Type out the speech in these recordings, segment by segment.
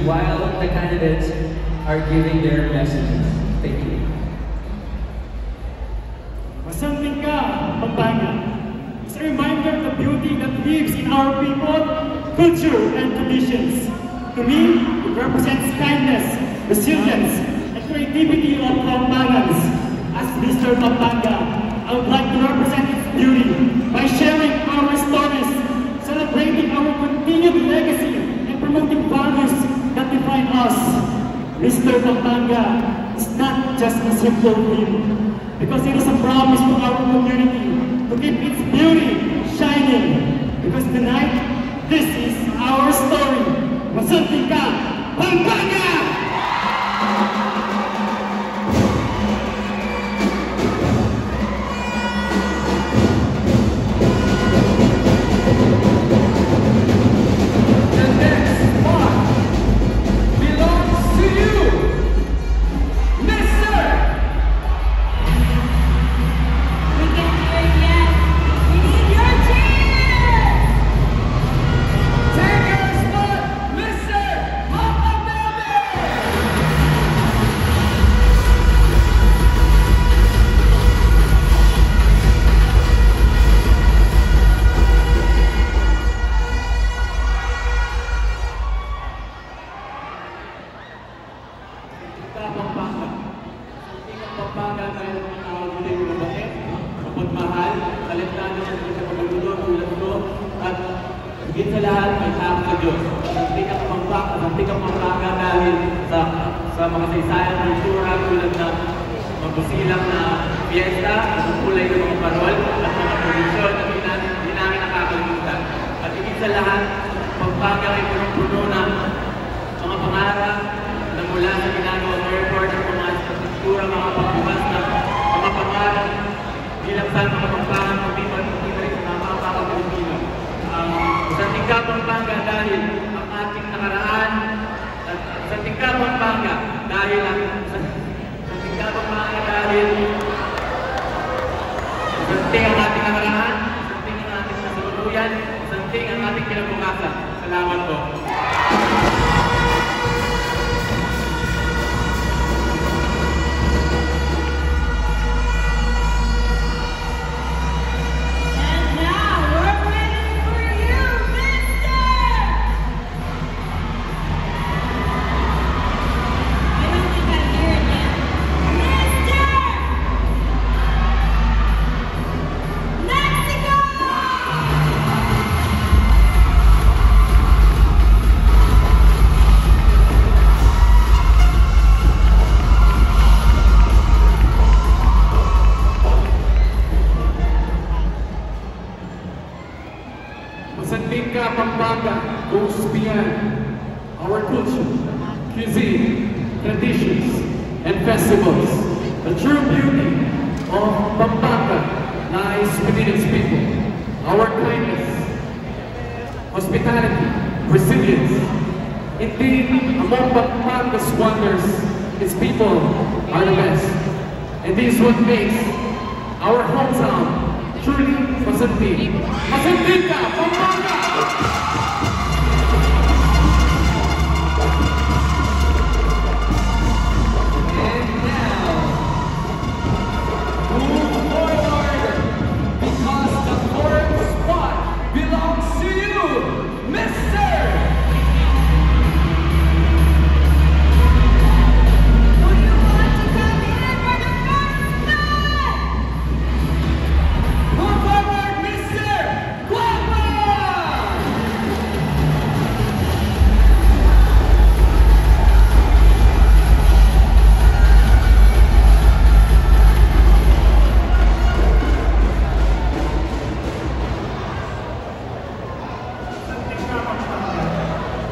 while the candidates are giving their messages. Thank you. Masanting ka, Pampanga. It's a reminder of the beauty that lives in our people, culture, and traditions. To me, it represents kindness, resilience, and creativity of Pampangans. As Mr. Pampanga, I would like to represent its beauty by sharing our stories, celebrating our continued legacy, and promoting values that define us. Mr. Pampanga is not just a simple name, because it is a promise to our community to keep its beauty shining. Because tonight, this is our story. Masanting ka, Pampanga! Sa mga saysayan ng kultura tulad ng magbusilang na fiesta, kulay ng mga parol at mga tradisyon na hindi namin nakakalimutan. At higit sa lahat, Pampanga ay puno ng mga pangarap na mula sa ginagawang airport at mga infrastruktura, mga pagbukas na mga pangarap bilang sa mga Pampanga kundi rin sa mga kapapagpilipino. Sa tingka Pampanga dahil ang ating nakaraan sa tingka Pampanga dahil ang ating nakaraan, santing ang ating nasuluyan, santing ang ating kinabukasan. Salamat po. Masantingka Pampanga goes beyond our culture, cuisine, traditions, and festivals. The true beauty of Pampanga lies within its people. Our kindness, hospitality, resilience. Indeed, among Pampanga's wonders, its people are the best. And this is what makes our hometown truly Masantig. Masantig ka, Pampanga!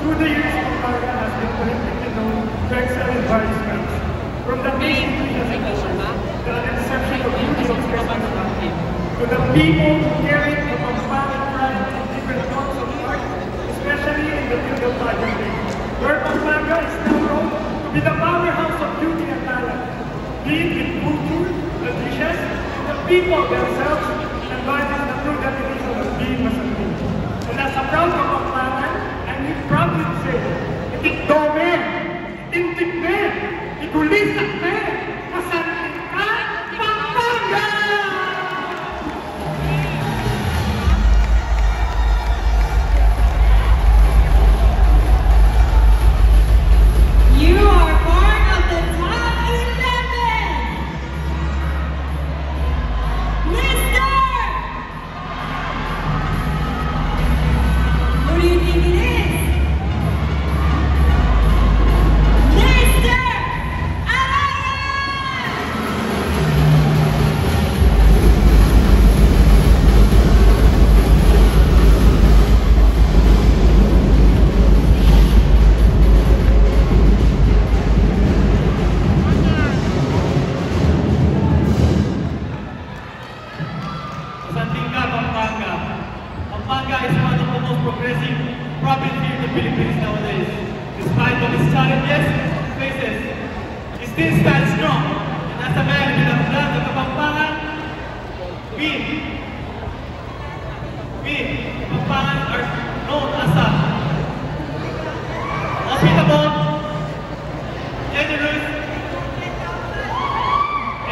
Through the years, Pampanga has been politically known to excel in various fields. From the nation to the exception of beauty of Pampanga, to the people who carry the Pampanga pride in different forms of art, especially in the field of pageantry, where Pampanga is now known to be the powerhouse of beauty and talent, be it in culture, traditions, the people themselves embodies the true definition of being Masantig. And as a proud Pampangan, we proudly say, itikdome, intikme, itulisakme, Masantig ka, Pampanga! You are part of the top 11! Mister! Who do you think it is? Pampanga is one of the most progressive provinces here in the Philippines nowadays. Despite all its challenges it faces, it still stands strong. And as a man with a blood of Kapampangan, we Kapampangan are known as a hospitable, generous,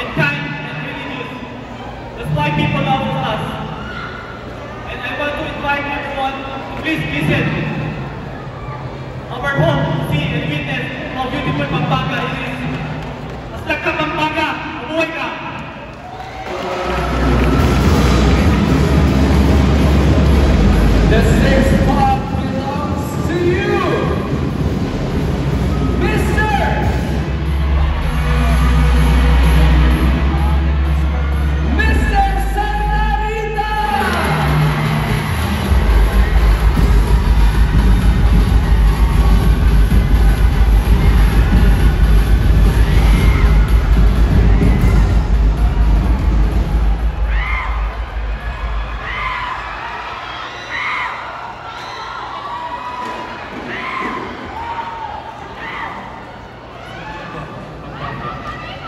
and kind and religious. That's why people love us. I want to invite everyone to please visit our home to see and witness how beautiful Pampanga is. Hasta ka Pampanga! Mabuhay ka! The sixth spot belongs to you, Mr. Santa Rita!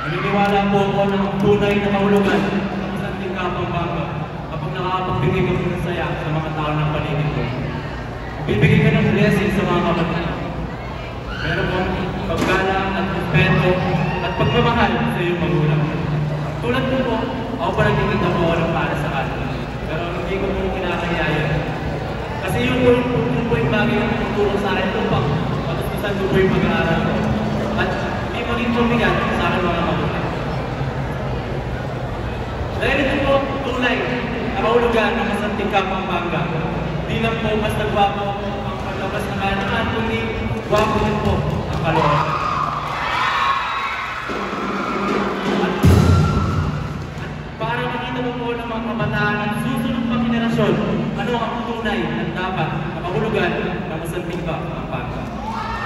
Naniniwala po ako ng tunay na kahulugan ng Masantig ka, Pampanga kapag nakakapagbigay ka ng saya sa mga tao ng paligid mo. Bibigay ka ng blessing sa mga kapatid. Meron mo paggalang at respeto at pagmamahal sa iyong magulang. Tulad mo po, ako pa nagkikita po ako ng para sa kanila. Pero hindi ko po kinakayaya. Kasi yun po yung bagay na tutulong sa akin upang matutusan ko po yung pag-aaral ko. At hindi maging tumigat sa akin mga magulang. Dahil ito po tunay na kahulugan ng Masantig ka, Pampanga. Di lang po mas nagwapo ang paglabas ng kalangan, kundi gwapo din po ang kalooban. At para makita mo po ng mga kabataan at susunod pang henerasyon, ano ang tunay na dapat na kahulugan ng Masantig ka, Pampanga.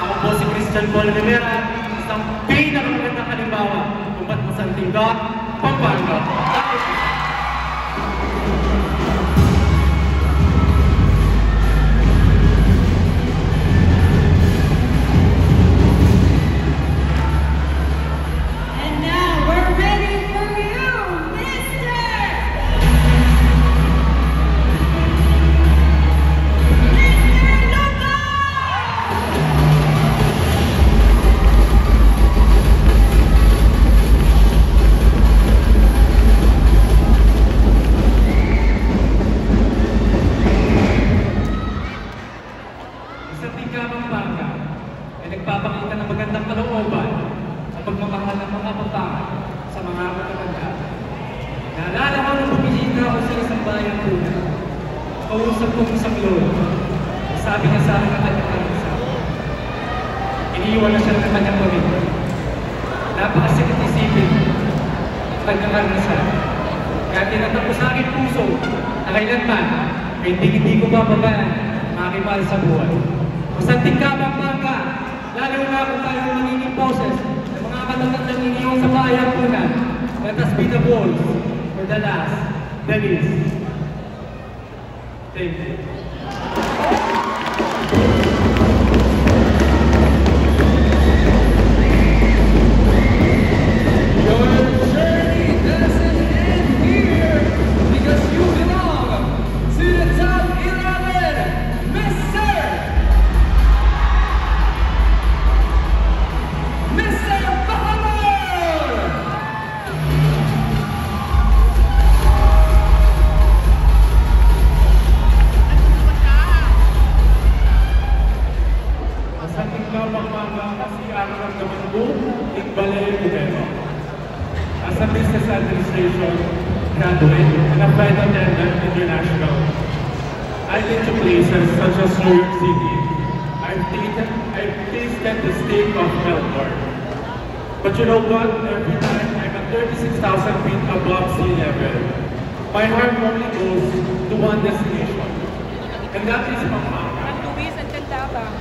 Ako po si Christian Paul Rivera, isang pinakamagandang halimbawa kung ba't Masantig ka, Pampanga. And now we're ready for you, Mister! pagmamahal ng mga Pampanga sa mga matatanda. Naalala ko nung bumisita ako sa isang bayan po na kausap kong isang lolo. Sabi niya sa akin ang kanyang kanisa. Iniiwan na siya ng kanyang pamilya. Napakasakit isipin ang kanyang kanisa. Kaya tinatapos sa akin puso na kailanman ay hindi ko bababaan makikipal sa buhay. Masanting ka, Pampanga, lalo na kung tayo magiging boses ng mga matatandang iniwan sa bayan po na. Let us be the voice for the last, the least. Thank you. As a business administration graduate and a flight attendant international, I've been to places such as New York City. I've tasted the steak of Melbourne. But you know what? Every time I'm at 36,000 feet above sea level, my heart only goes to one destination, and that is Pampanga.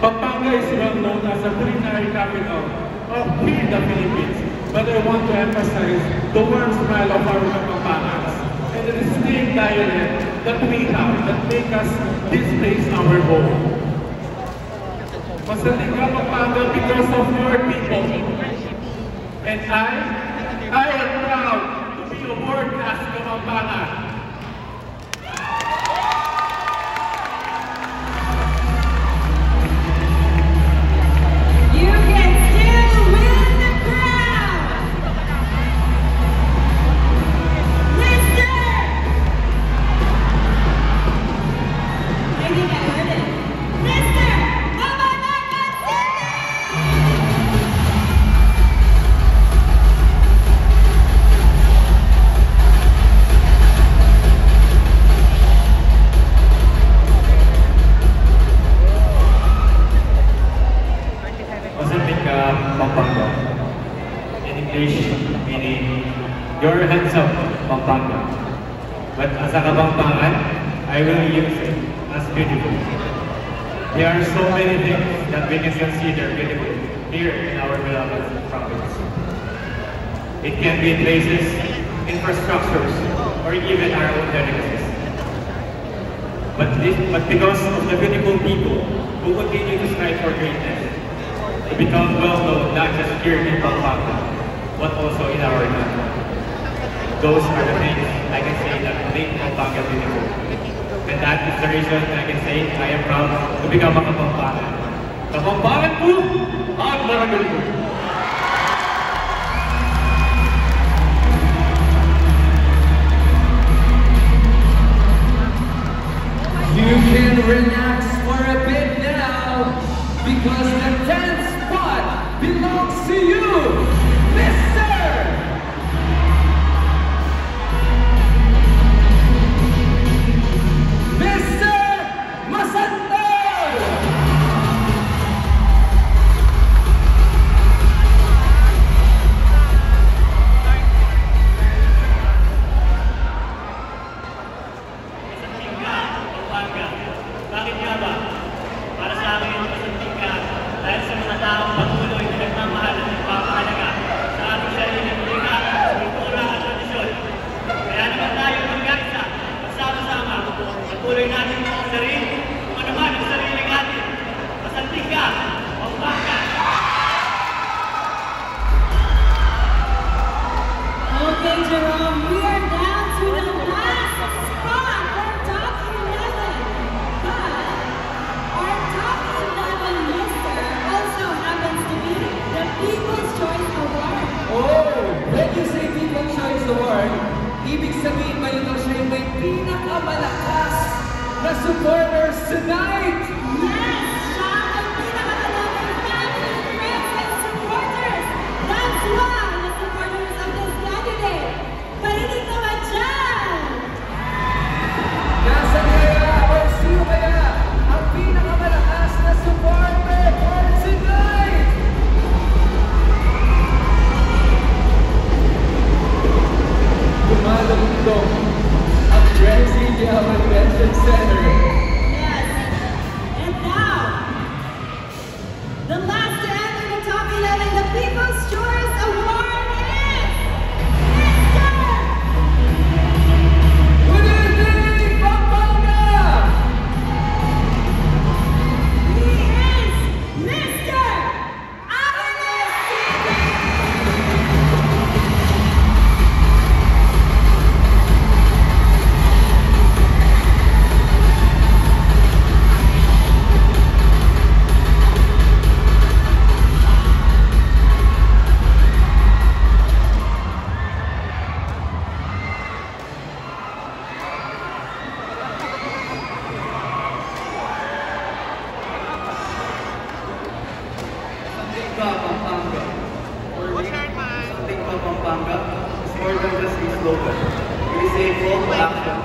Pampanga is well known as a culinary capital of here in the Philippines, but I want to emphasize the warm smile of our Pampangas and the distinct dialect that we have that make us this place our home. Masaling ka Pampanga because of your people. And I am proud to be a world-class Pampanga. Pampanga. In English, meaning, you're handsome, Pampanga. But as a Kapampangan, I will use it as beautiful. There are so many things that we can consider beautiful here in our beloved province. It can be places, infrastructures, or even our own delicacies. But because of the beautiful people who continue to strive for greatness, to become well-known not just here in Pampanga, but also in our country. Those are the things I can say that make Pampanga beautiful. And that is the reason I can say I am proud to become a Kapampangan. Kapampangan po, at Maragal po. You can relax for a bit now, because the 10th spot belongs to you, Mr. Masantol! Bakit nga ba? Para sa akin, masanting ka dahil sa mga taong patuloy na nagmamahal at nagpapahalaga sa ating sarili ng liga, kultura at tradisyon. Kaya naman tayo mag-gagsa, magsama-sama, patuloy natin mga sarili, kung ano man ang sarili natin. Masanting ka, Pampanga! Okay, Jerome, we are down to the last spot for top 11. But our top 11 lister also happens to be the People's Choice Award. Oh, when you say People's Choice Award, ibig sabihin ba yun siya yung may pinakamalakas na supporters tonight? Yes, siya ang pinakamalaki family, friends, and supporters. That's why Pampanga is more than just a slogan. It is a call to action,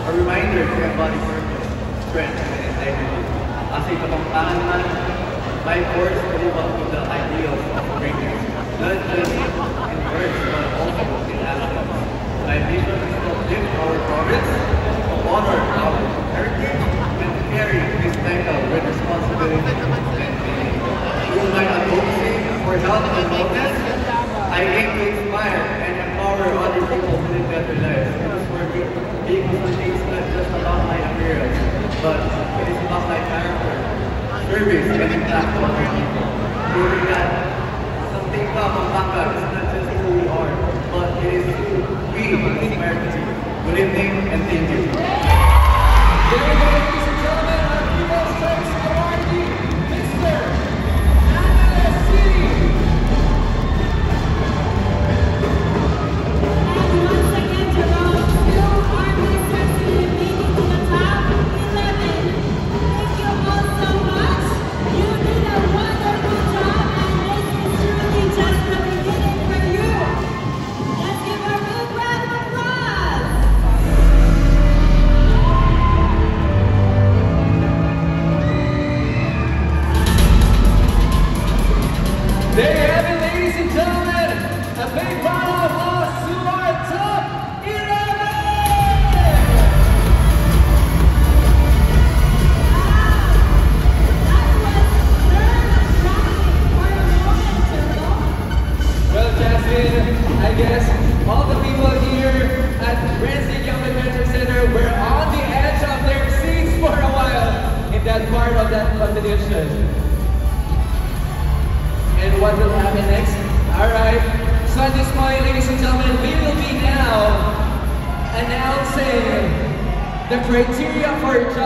a reminder to embody purpose, strength, and integrity. As a Kapampangan man, my course will live up to the ideals of greatness, not just in words but also in action. My vision is to uplift our province, to honor our heritage, and to carry this title with responsibility and dignity. Through my advocacy for health and wellness, I aim to inspire and empower other people to live better lives. Because for me, being Muslim is not just about my appearance, but it is about my character, service, and impact on other people. Proving that something about Pampanga is not just who we are, but it is who we aspire to be. Good evening and thank you. There we go, ladies and gentlemen, our People's Choice Awardee, Mr. Analyst C. And once again, Jerome, you are successfully making to the top 11. Thank you all so much. You did a wonderful job, and this is truly just the beginning for you. Let's give a big round of applause. There you have it, ladies and gentlemen. A big round of applause to our top 11! Well, Jasmine, I guess all the people here at Ramsey Young Adventure Center were on the edge of their seats for a while in that part of that competition. And what will happen next? Alright, so at this point, ladies and gentlemen, we will be now announcing the criteria for judging.